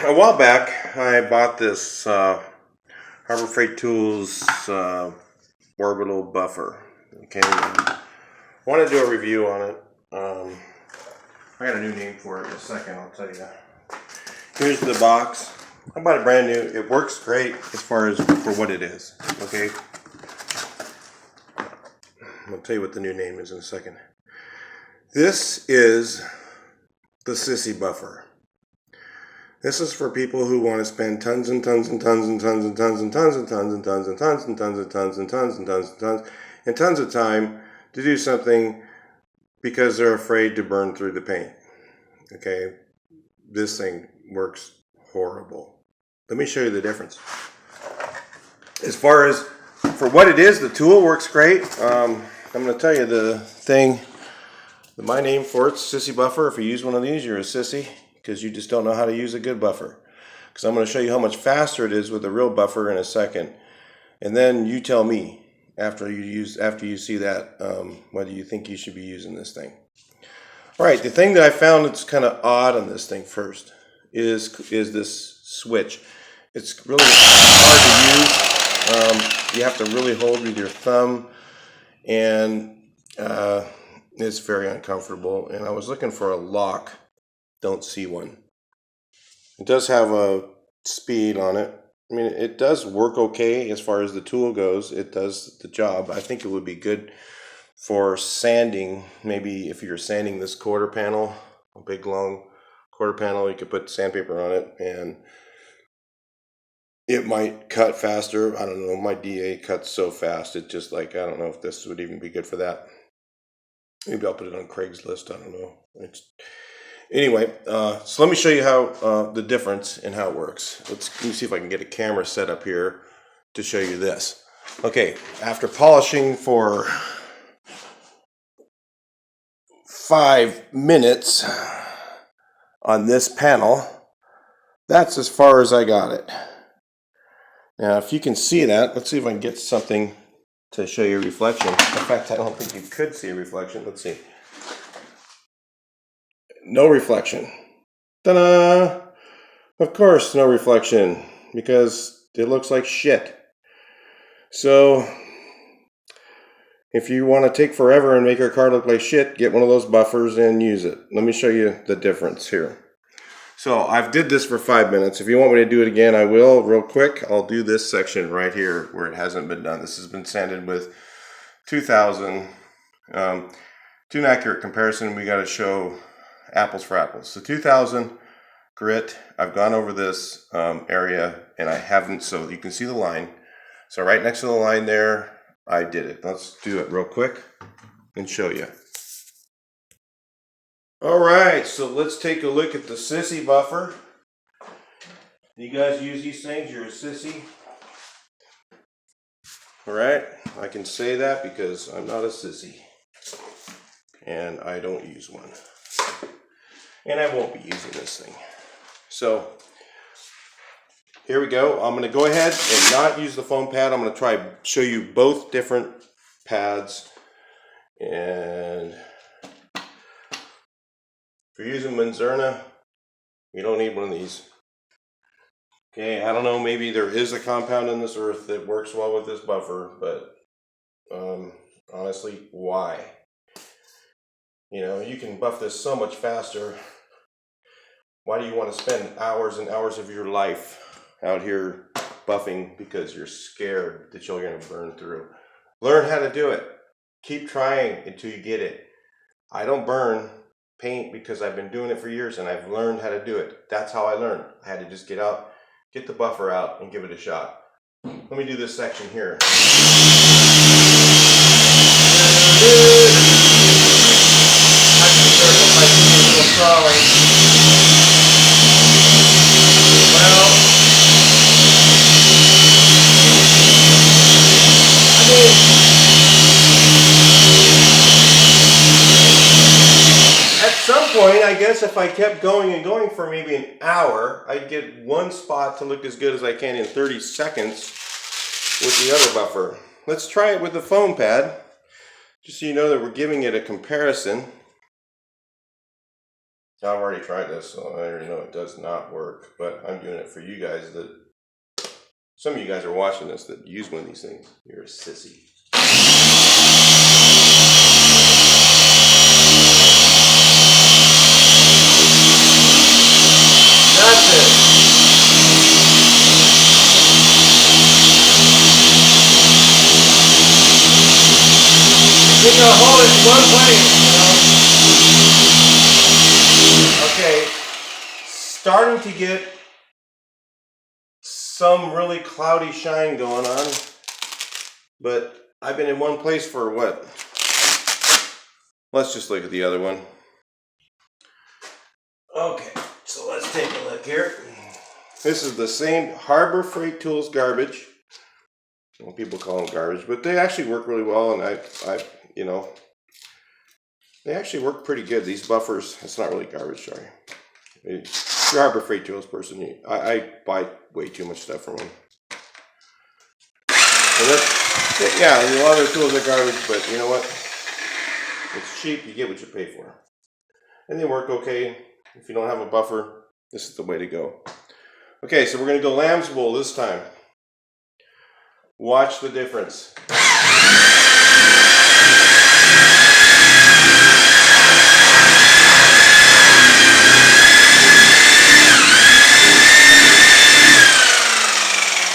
A while back, I bought this Harbor Freight Tools orbital buffer. Okay, I want to do a review on it. I got a new name for it in a second, I'll tell you. Here's the box. I bought it brand new. It works great as far as for what it is. Okay, I'll tell you what the new name is in a second. This is the sissy buffer. This is for people who want to spend tons and tons and tons and tons and tons and tons and tons and tons and tons and tons and tons and tons and tons and tons and tons of time to do something because they're afraid to burn through the paint. Okay, this thing works horrible. Let me show you the difference. As far as for what it is, the tool works great. I'm going to tell you the thing. My name for it's sissy buffer. If you use one of these, you're a sissy, because you just don't know how to use a good buffer. Because I'm going to show you how much faster it is with a real buffer in a second, and then you tell me after you see that whether you think you should be using this thing. All right, the thing that I found that's kind of odd on this thing first is this switch. It's really hard to use. You have to really hold with your thumb, and it's very uncomfortable. And I was looking for a lock. Don't see one. It does have a speed on it. I mean, it does work okay as far as the tool goes. It does the job. I think it would be good for sanding. Maybe if you're sanding this quarter panel, a big long quarter panel, you could put sandpaper on it and it might cut faster. I don't know. My DA cuts so fast. It's just like, I don't know if this would even be good for that. Maybe I'll put it on Craigslist. I don't know. Anyway, so let me show you how the difference in how it works. Let me see if I can get a camera set up here to show you this. Okay, after polishing for 5 minutes on this panel, that's as far as I got it. Now, if you can see that, let's see if I can get something to show you a reflection. In fact, I don't think you could see a reflection. Let's see. No reflection. Ta-da! Of course, no reflection, because it looks like shit. So, if you want to take forever and make your car look like shit, get one of those buffers and use it. Let me show you the difference here. So, I've did this for 5 minutes. If you want me to do it again, I will real quick. I'll do this section right here where it hasn't been done. This has been sanded with 2000. To an accurate comparison, we got to show apples for apples. So 2000 grit, I've gone over this area and I haven't, so you can see the line. So right next to the line there, I did it. Let's do it real quick and show you. All right, so let's take a look at the sissy buffer. You guys use these things, you're a sissy. All right, I can say that because I'm not a sissy and I don't use one. And I won't be using this thing. So here we go. I'm going to go ahead and not use the foam pad. I'm going to try show you both different pads. And if you're using Manzerna, you don't need one of these. Okay, I don't know, maybe there is a compound in this earth that works well with this buffer, but honestly, why? You know, you can buff this so much faster. Why do you want to spend hours and hours of your life out here buffing because you're scared that you're going to burn through? Learn how to do it. Keep trying until you get it. I don't burn paint because I've been doing it for years and I've learned how to do it. That's how I learned. I had to just get out, get the buffer out, and give it a shot. Let me do this section here. Well, I mean, at some point, I guess if I kept going and going for maybe an hour, I'd get one spot to look as good as I can in 30 seconds with the other buffer. Let's try it with the foam pad, just so you know that we're giving it a comparison. I've already tried this, so I already know it does not work, but I'm doing it for you guys that, some of you guys are watching this that use one of these things. You're a sissy. That's it. Dig a hole in one place, you know? Okay, starting to get some really cloudy shine going on, but I've been in one place for what? Let's just look at the other one. Okay, so let's take a look here. This is the same Harbor Freight Tools garbage. Well, people call them garbage, but they actually work really well, and I you know, they actually work pretty good. These buffers, it's not really garbage, sorry. If you're a Harbor Freight Tools person, I buy way too much stuff from them. Yeah, a lot of their tools are garbage, but you know what? It's cheap, you get what you pay for. And they work okay. If you don't have a buffer, this is the way to go. Okay, so we're going to go lamb's wool this time. Watch the difference.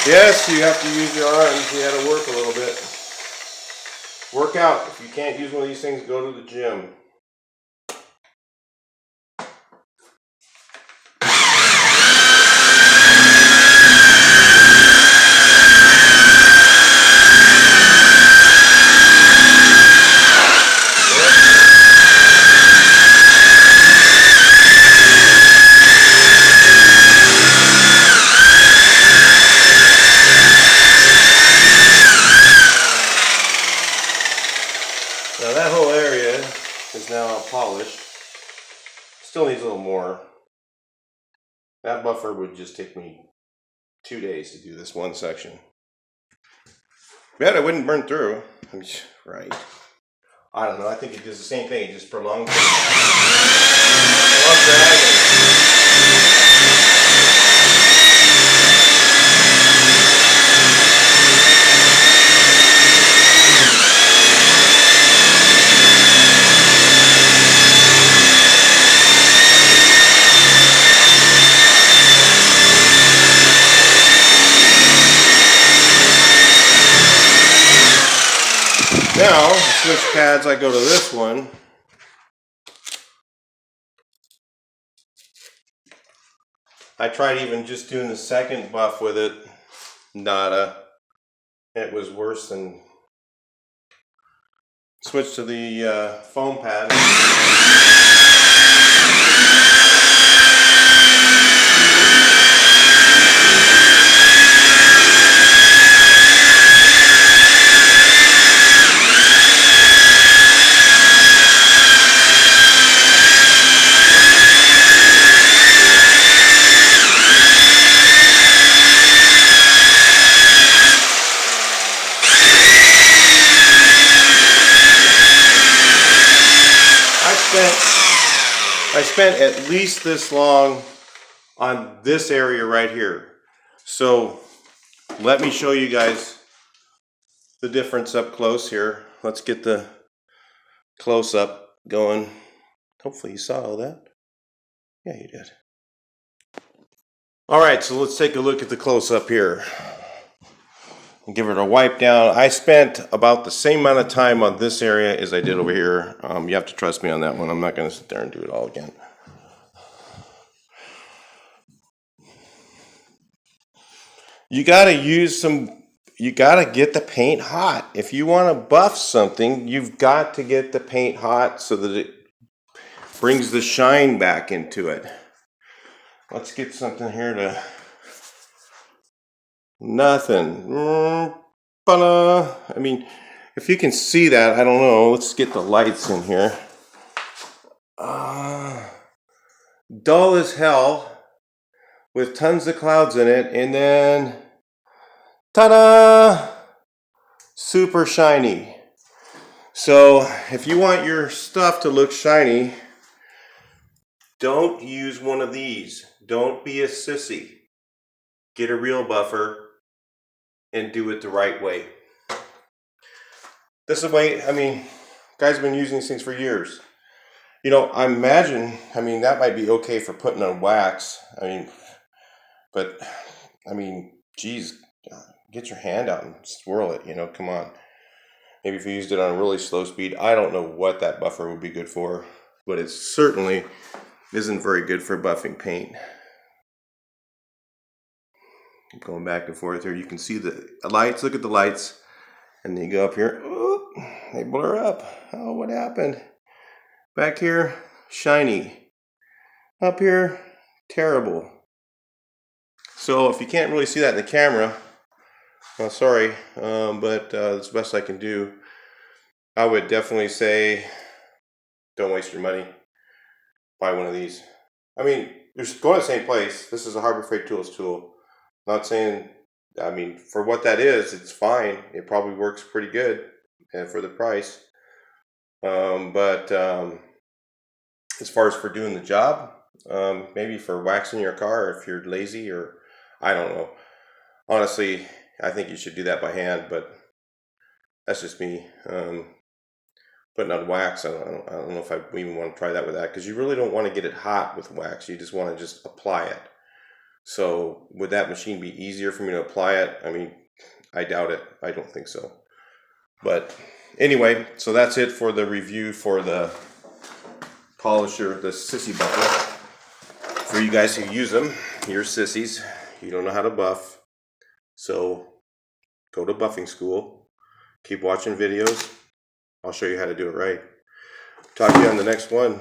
Yes, you have to use your arms. You have to work a little bit. Work out. If you can't use one of these things, go to the gym. Now that whole area is now polished. Still needs a little more. That buffer would just take me 2 days to do this one section. Bet it wouldn't burn through. Right. I don't know. I think it does the same thing. It just prolongs it. Now, switch pads, I go to this one. I tried even just doing the second buff with it. Nada. It was worse than... Switch to the foam pad. I spent at least this long on this area right here. So let me show you guys the difference up close here. Let's get the close up going. Hopefully you saw all that. Yeah, you did. All right, so let's take a look at the close up here. Give it a wipe down. I spent about the same amount of time on this area as I did over here. You have to trust me on that one. I'm not going to sit there and do it all again. You got to use some, you got to get the paint hot. If you want to buff something, you've got to get the paint hot so that it brings the shine back into it. Let's get something here to... Nothing. I mean, if you can see that, I don't know. Let's get the lights in here. Dull as hell with tons of clouds in it, and then ta-da! Super shiny. So if you want your stuff to look shiny, don't use one of these. Don't be a sissy. Get a real buffer and do it the right way. This is the way, I mean, guys have been using these things for years. You know, I imagine, I mean, that might be okay for putting on wax. I mean, but, I mean, geez, get your hand out and swirl it, you know, come on. Maybe if you used it on a really slow speed, I don't know what that buffer would be good for, but it certainly isn't very good for buffing paint. Keep going back and forth here. You can see the lights, look at the lights, and then you go up here, oh, they blur up. Oh, what happened? Back here, shiny. Up here, terrible. So if you can't really see that in the camera, well, sorry, but it's the best I can do. I would definitely say, don't waste your money. Buy one of these. I mean, you're going to the same place. This is a Harbor Freight Tools tool. Not saying, I mean, for what that is, it's fine. It probably works pretty good for the price. But as far as for doing the job, maybe for waxing your car if you're lazy, or I don't know. Honestly, I think you should do that by hand, but that's just me. Putting on wax, I don't know if I even want to try that with that, because you really don't want to get it hot with wax. You just want to just apply it. So would that machine be easier for me to apply it? I mean, I doubt it. I don't think so. But anyway, so that's it for the review for the polisher, the sissy buffer. For you guys who use them, you're sissies. You don't know how to buff. So go to buffing school. Keep watching videos. I'll show you how to do it right. Talk to you on the next one.